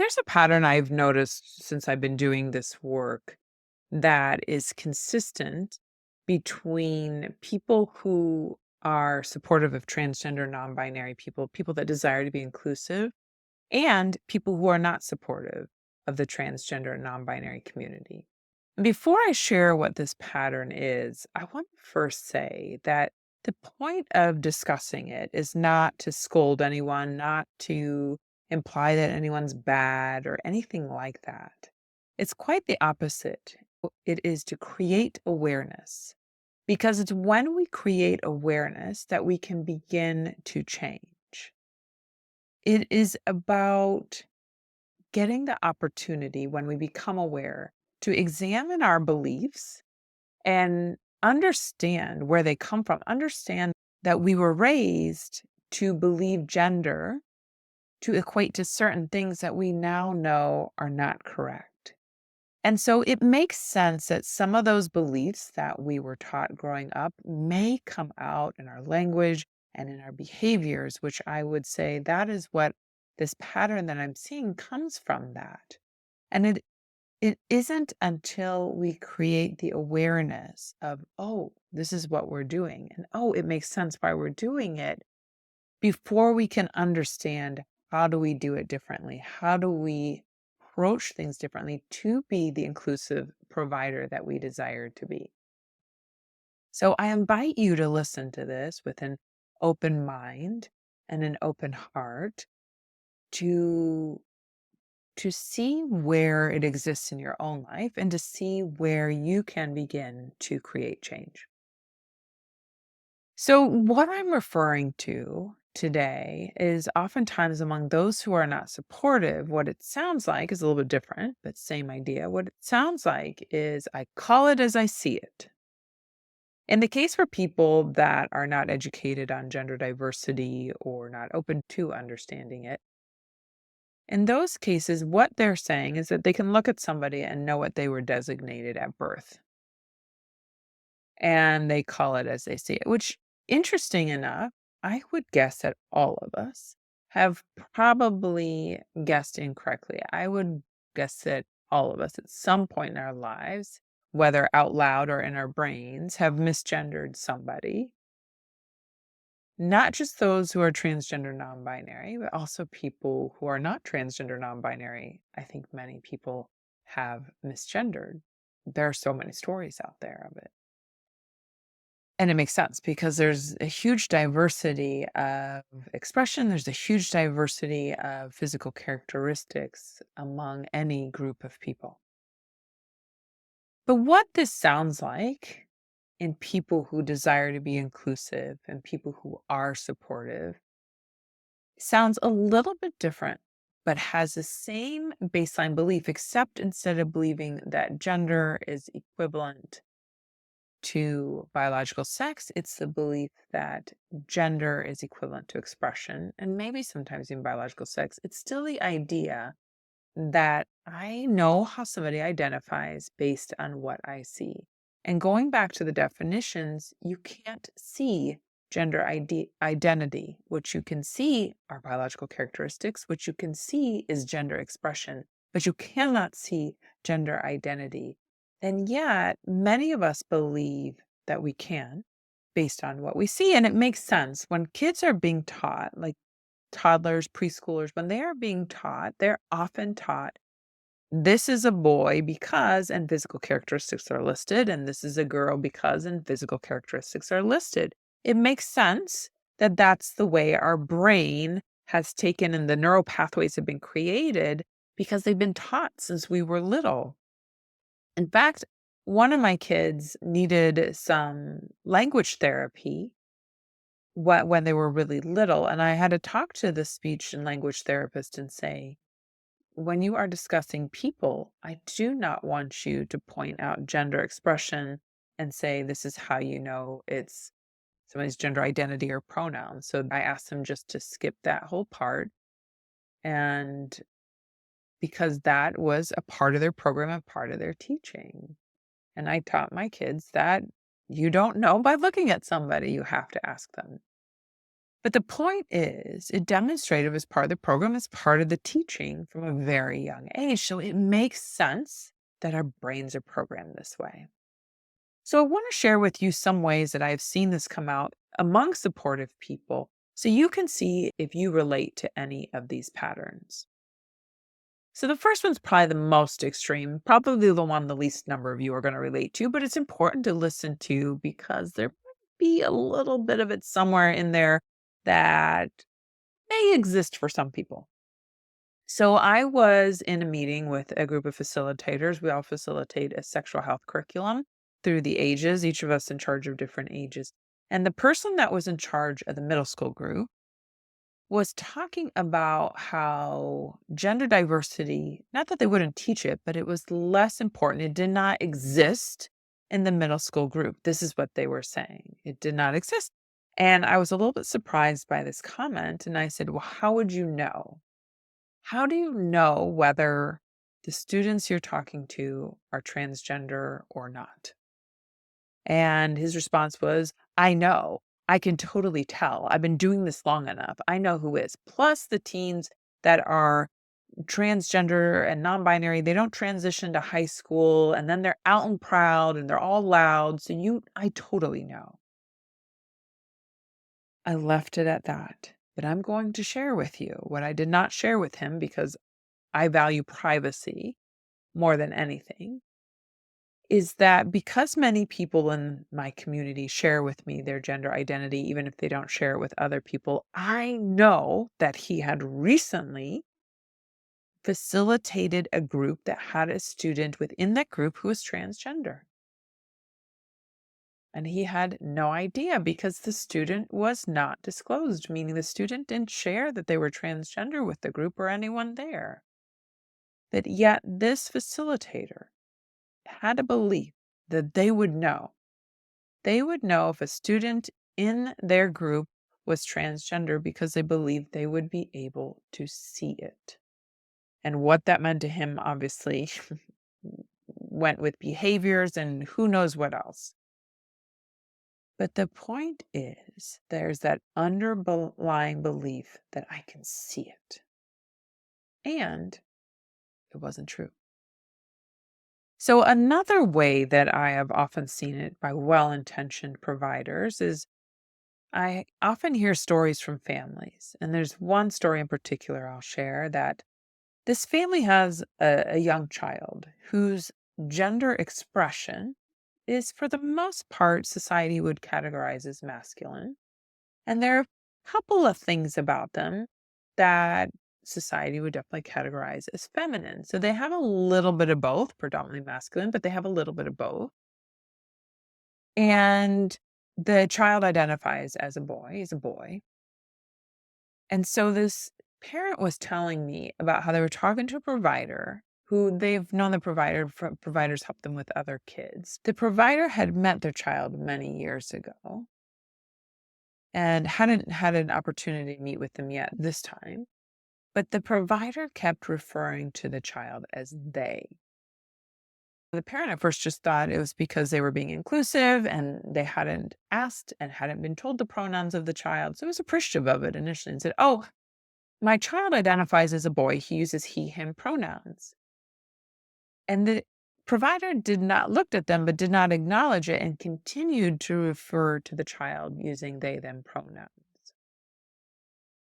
There's a pattern I've noticed since I've been doing this work that is consistent between people who are supportive of transgender, non binary people, people that desire to be inclusive, and people who are not supportive of the transgender and non binary community. Before I share what this pattern is, I want to first say that the point of discussing it is not to scold anyone, not to imply that anyone's bad or anything like that. It's quite the opposite. It is to create awareness because it's when we create awareness that we can begin to change. It is about getting the opportunity when we become aware to examine our beliefs and understand where they come from. Understand that we were raised to believe gender to equate to certain things that we now know are not correct. And so it makes sense that some of those beliefs that we were taught growing up may come out in our language and in our behaviors, which I would say that is what this pattern that I'm seeing comes from that. And it isn't until we create the awareness of, oh, this is what we're doing, and oh, it makes sense why we're doing it, before we can understand how do we do it differently? How do we approach things differently to be the inclusive provider that we desire to be? So I invite you to listen to this with an open mind and an open heart to see where it exists in your own life and to see where you can begin to create change. So, what I'm referring to today is oftentimes among those who are not supportive, what it sounds like is a little bit different, but same idea. What it sounds like is I call it as I see it. In the case for people that are not educated on gender diversity or not open to understanding it, in those cases, what they're saying is that they can look at somebody and know what they were designated at birth, and they call it as they see it, which, interesting enough, I would guess that all of us have probably guessed incorrectly. I would guess that all of us at some point in our lives, whether out loud or in our brains, have misgendered somebody. Not just those who are transgender non binary, but also people who are not transgender non binary. I think many people have misgendered. There are so many stories out there of it. And it makes sense because there's a huge diversity of expression, there's a huge diversity of physical characteristics among any group of people. But what this sounds like in people who desire to be inclusive and people who are supportive sounds a little bit different, but has the same baseline belief, except instead of believing that gender is equivalent to biological sex, it's the belief that gender is equivalent to expression, and maybe sometimes in biological sex. It's still the idea that I know how somebody identifies based on what I see. And going back to the definitions, you can't see gender identity. What you can see are biological characteristics. What you can see is gender expression, but you cannot see gender identity. And yet, many of us believe that we can based on what we see. And it makes sense when kids are being taught, like toddlers, preschoolers, when they are being taught, they're often taught this is a boy because and physical characteristics are listed, and this is a girl because and physical characteristics are listed. It makes sense that that's the way our brain has taken and the neural pathways have been created because they've been taught since we were little. In fact, one of my kids needed some language therapy when they were really little. And I had to talk to the speech and language therapist and say, when you are discussing people, I do not want you to point out gender expression and say, this is how you know it's somebody's gender identity or pronoun. So I asked them just to skip that whole part. And because that was a part of their program, a part of their teaching. And I taught my kids that you don't know by looking at somebody, you have to ask them. But the point is, it demonstrated as part of the program, as part of the teaching from a very young age. So it makes sense that our brains are programmed this way. So I want to share with you some ways that I've seen this come out among supportive people so you can see if you relate to any of these patterns. So the first one's probably the most extreme, probably the one the least number of you are going to relate to, but it's important to listen to because there might be a little bit of it somewhere in there that may exist for some people. So I was in a meeting with a group of facilitators. We all facilitate a sexual health curriculum through the ages, each of us in charge of different ages. And the person that was in charge of the middle school group was talking about how gender diversity, not that they wouldn't teach it, but it was less important. It did not exist in the middle school group. This is what they were saying. It did not exist. And I was a little bit surprised by this comment. And I said, well, how would you know? How do you know whether the students you're talking to are transgender or not? And his response was, I know. I can totally tell. I've been doing this long enough. I know who is. Plus, the teens that are transgender and non binary, they don't transition to high school and then they're out and proud and they're all loud. So, I totally know. I left it at that. But I'm going to share with you what I did not share with him because I value privacy more than anything, is that because many people in my community share with me their gender identity, even if they don't share it with other people, I know that he had recently facilitated a group that had a student within that group who was transgender. And he had no idea because the student was not disclosed, meaning the student didn't share that they were transgender with the group or anyone there. That yet this facilitator had a belief that they would know. They would know if a student in their group was transgender because they believed they would be able to see it. And what that meant to him, obviously, went with behaviors and who knows what else. But the point is, there's that underlying belief that I can see it. And it wasn't true. So, another way that I have often seen it by well intentioned providers is I often hear stories from families. And there's one story in particular I'll share that this family has a young child whose gender expression is, for the most part, society would categorize as masculine. And there are a couple of things about them that society would definitely categorize as feminine. So they have a little bit of both, predominantly masculine, but they have a little bit of both. And the child identifies as a boy, he's a boy. And so this parent was telling me about how they were talking to a provider who they've known the providers help them with other kids. The provider had met their child many years ago and hadn't had an opportunity to meet with them yet this time. But the provider kept referring to the child as they. The parent at first just thought it was because they were being inclusive and they hadn't asked and hadn't been told the pronouns of the child. So it was appreciative of it initially and said, oh, my child identifies as a boy. He uses he, him pronouns. And the provider did not looked at them, but did not acknowledge it and continued to refer to the child using they, them pronouns.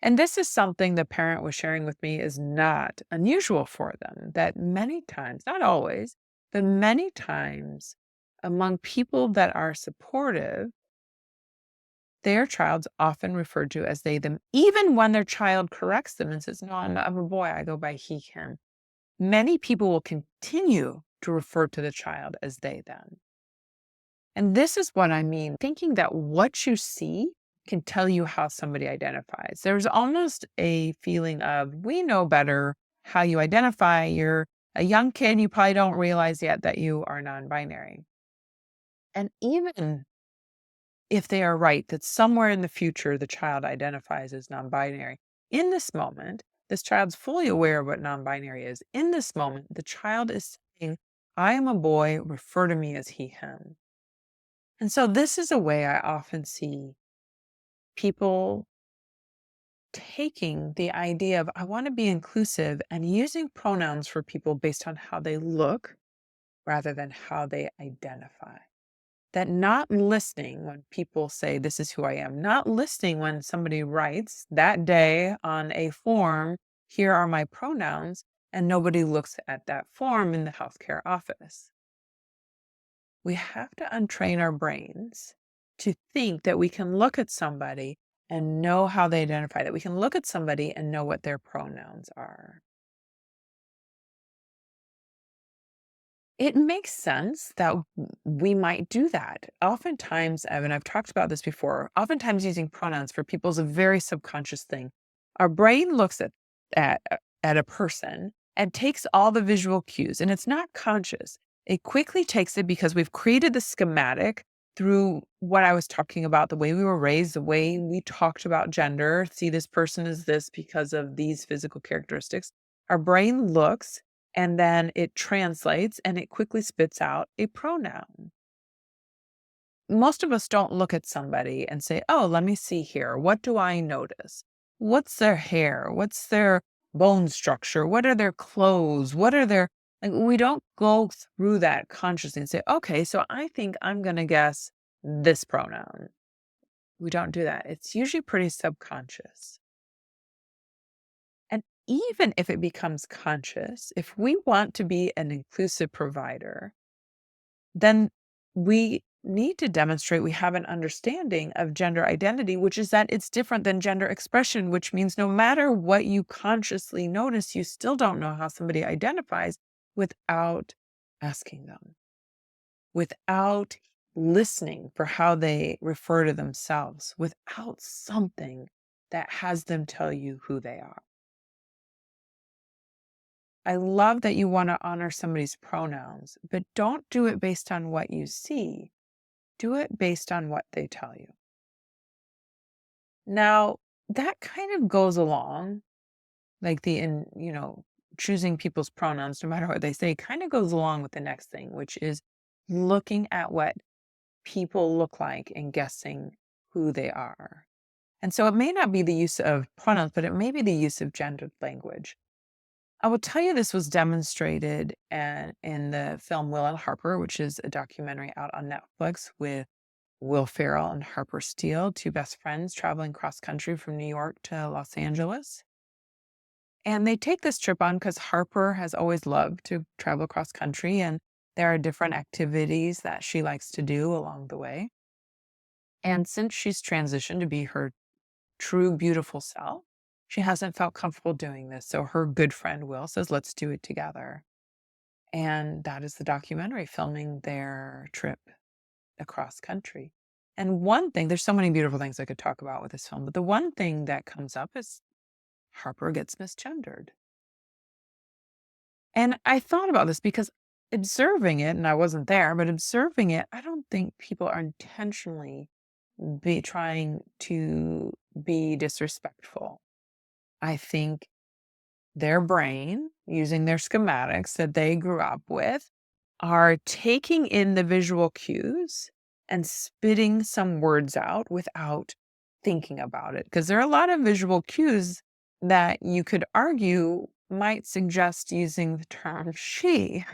And this is something the parent was sharing with me is not unusual for them, that many times, not always, but many times among people that are supportive, their child's often referred to as they, them, even when their child corrects them and says, no, I'm a boy, I go by he, him. Many people will continue to refer to the child as they, them. And this is what I mean, thinking that what you see can tell you how somebody identifies. There's almost a feeling of, we know better how you identify. You're a young kid, you probably don't realize yet that you are non binary. And even if they are right that somewhere in the future the child identifies as non binary, in this moment, this child's fully aware of what non binary is. In this moment, the child is saying, I am a boy, refer to me as he, him. And so this is a way I often see people taking the idea of I want to be inclusive and using pronouns for people based on how they look rather than how they identify. That not listening when people say, "This is who I am," not listening when somebody writes that day on a form, "Here are my pronouns," and nobody looks at that form in the healthcare office. We have to untrain our brains to think that we can look at somebody and know how they identify, that we can look at somebody and know what their pronouns are. It makes sense that we might do that. Oftentimes, Evan, I've talked about this before, oftentimes using pronouns for people is a very subconscious thing. Our brain looks at at a person and takes all the visual cues, and it's not conscious. It quickly takes it because we've created the schematic through what I was talking about, the way we were raised, the way we talked about gender. See, this person is this because of these physical characteristics. Our brain looks and then it translates and it quickly spits out a pronoun. Most of us don't look at somebody and say, "Oh, let me see here. What do I notice? What's their hair? What's their bone structure? What are their clothes? What are their," like, we don't go through that consciously and say, "Okay, so I think I'm going to guess this pronoun." We don't do that. It's usually pretty subconscious. And even if it becomes conscious, if we want to be an inclusive provider, then we need to demonstrate we have an understanding of gender identity, which is that it's different than gender expression, which means no matter what you consciously notice, you still don't know how somebody identifies without asking them, without listening for how they refer to themselves, without something that has them tell you who they are. I love that you want to honor somebody's pronouns, but don't do it based on what you see. Do it based on what they tell you. Now, that kind of goes along, like choosing people's pronouns, no matter what they say, kind of goes along with the next thing, which is looking at what people look like and guessing who they are. And so it may not be the use of pronouns, but it may be the use of gendered language. I will tell you this was demonstrated in the film Will and Harper, which is a documentary out on Netflix with Will Ferrell and Harper Steele, two best friends traveling cross country from New York to Los Angeles. And they take this trip on because Harper has always loved to travel cross country, and there are different activities that she likes to do along the way. And since she's transitioned to be her true, beautiful self, she hasn't felt comfortable doing this. So her good friend Will says, "Let's do it together." And that is the documentary filming their trip across country. And one thing, there's so many beautiful things I could talk about with this film, but the one thing that comes up is Harper gets misgendered. And I thought about this because observing it, and I wasn't there, but observing it, I don't think people are intentionally be trying to be disrespectful. I think their brain, using their schematics that they grew up with, are taking in the visual cues and spitting some words out without thinking about it. Because there are a lot of visual cues that you could argue might suggest using the term she,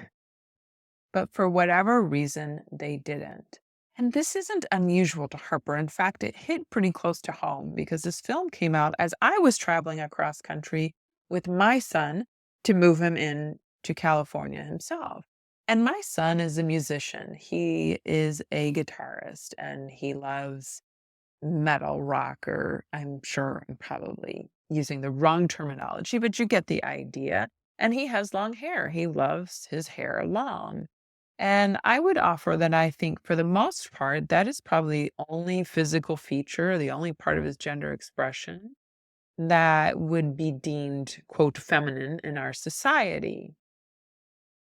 but for whatever reason, they didn't. And this isn't unusual to Harper. In fact, it hit pretty close to home because this film came out as I was traveling across country with my son to move him in to California himself. And my son is a musician. He is a guitarist and he loves metal rock, or I'm sure I'm probably using the wrong terminology, but you get the idea. And he has long hair. He loves his hair long. And I would offer that I think for the most part, that is probably the only physical feature, the only part of his gender expression that would be deemed, quote, feminine in our society.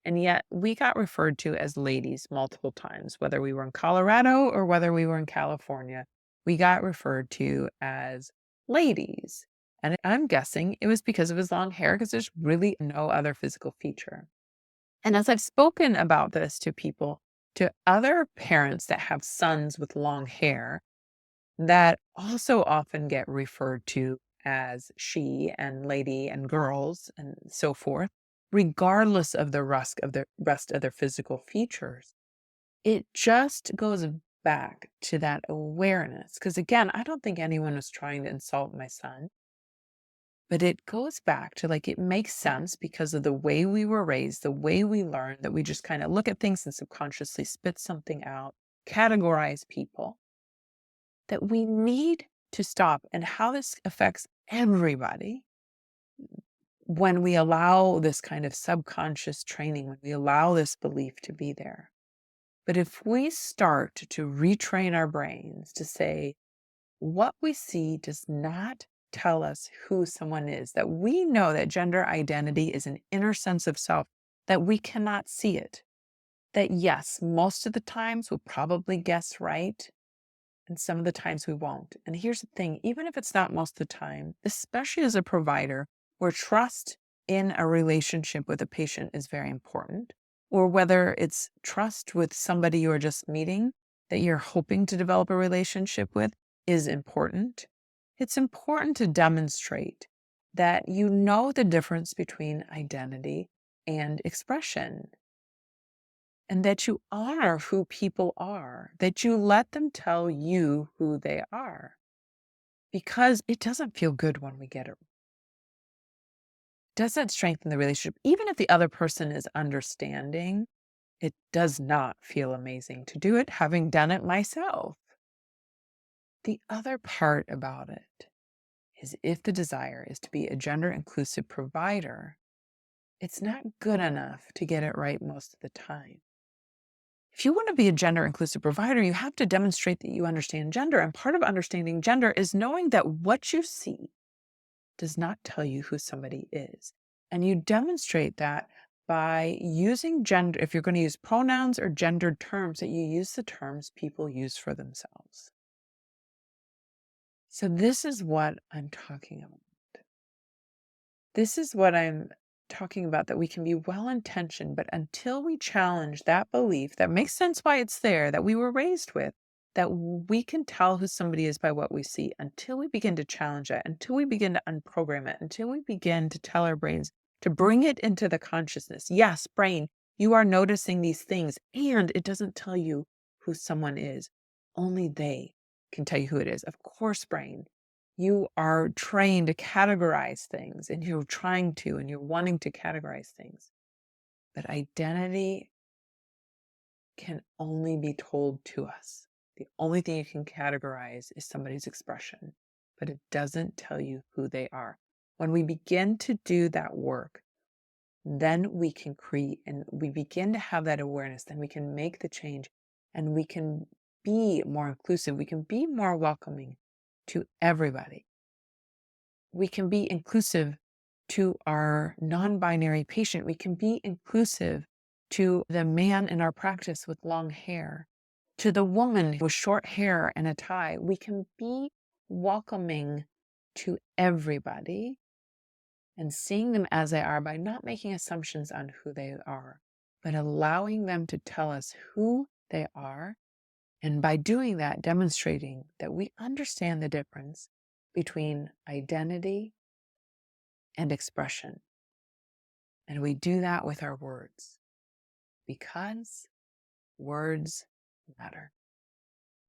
And yet we got referred to as ladies multiple times, whether we were in Colorado or whether we were in California. We got referred to as ladies. And I'm guessing it was because of his long hair, because there's really no other physical feature. And as I've spoken about this to people, to other parents that have sons with long hair, that also often get referred to as she and lady and girls and so forth, regardless of the rest of their physical features. It just goes back to that awareness. Because again, I don't think anyone was trying to insult my son, but it goes back to like it makes sense because of the way we were raised, the way we learned that we just kind of look at things and subconsciously spit something out, categorize people, that we need to stop, and how this affects everybody when we allow this kind of subconscious training, when we allow this belief to be there. But if we start to retrain our brains to say, what we see does not tell us who someone is, that we know that gender identity is an inner sense of self, that we cannot see it, that yes, most of the times we'll probably guess right, and some of the times we won't. And here's the thing, even if it's not most of the time, especially as a provider, where trust in a relationship with a patient is very important, or whether it's trust with somebody you're just meeting that you're hoping to develop a relationship with is important. It's important to demonstrate that you know the difference between identity and expression, and that you honor who people are, that you let them tell you who they are, because it doesn't feel good when we get it. Doesn't strengthen the relationship. Even if the other person is understanding, it does not feel amazing to do it, having done it myself. The other part about it is if the desire is to be a gender inclusive provider, it's not good enough to get it right most of the time. If you want to be a gender inclusive provider, you have to demonstrate that you understand gender. And part of understanding gender is knowing that what you see does not tell you who somebody is. And you demonstrate that by using gender. If you're going to use pronouns or gendered terms, that you use the terms people use for themselves. So this is what I'm talking about. This is what I'm talking about, that we can be well intentioned, but until we challenge that belief that makes sense why it's there, that we were raised with, that we can tell who somebody is by what we see, until we begin to challenge it, until we begin to unprogram it, until we begin to tell our brains to bring it into the consciousness. Yes, brain, you are noticing these things, and it doesn't tell you who someone is. Only they can tell you who it is. Of course, brain, you are trained to categorize things, and you're trying to, and you're wanting to categorize things. But identity can only be told to us. The only thing you can categorize is somebody's expression, but it doesn't tell you who they are. When we begin to do that work, then we can create, and we begin to have that awareness, then we can make the change, and we can be more inclusive. We can be more welcoming to everybody. We can be inclusive to our non-binary patient. We can be inclusive to the man in our practice with long hair, to the woman with short hair and a tie. We can be welcoming to everybody and seeing them as they are by not making assumptions on who they are, but allowing them to tell us who they are. And by doing that, demonstrating that we understand the difference between identity and expression. And we do that with our words, because words matter.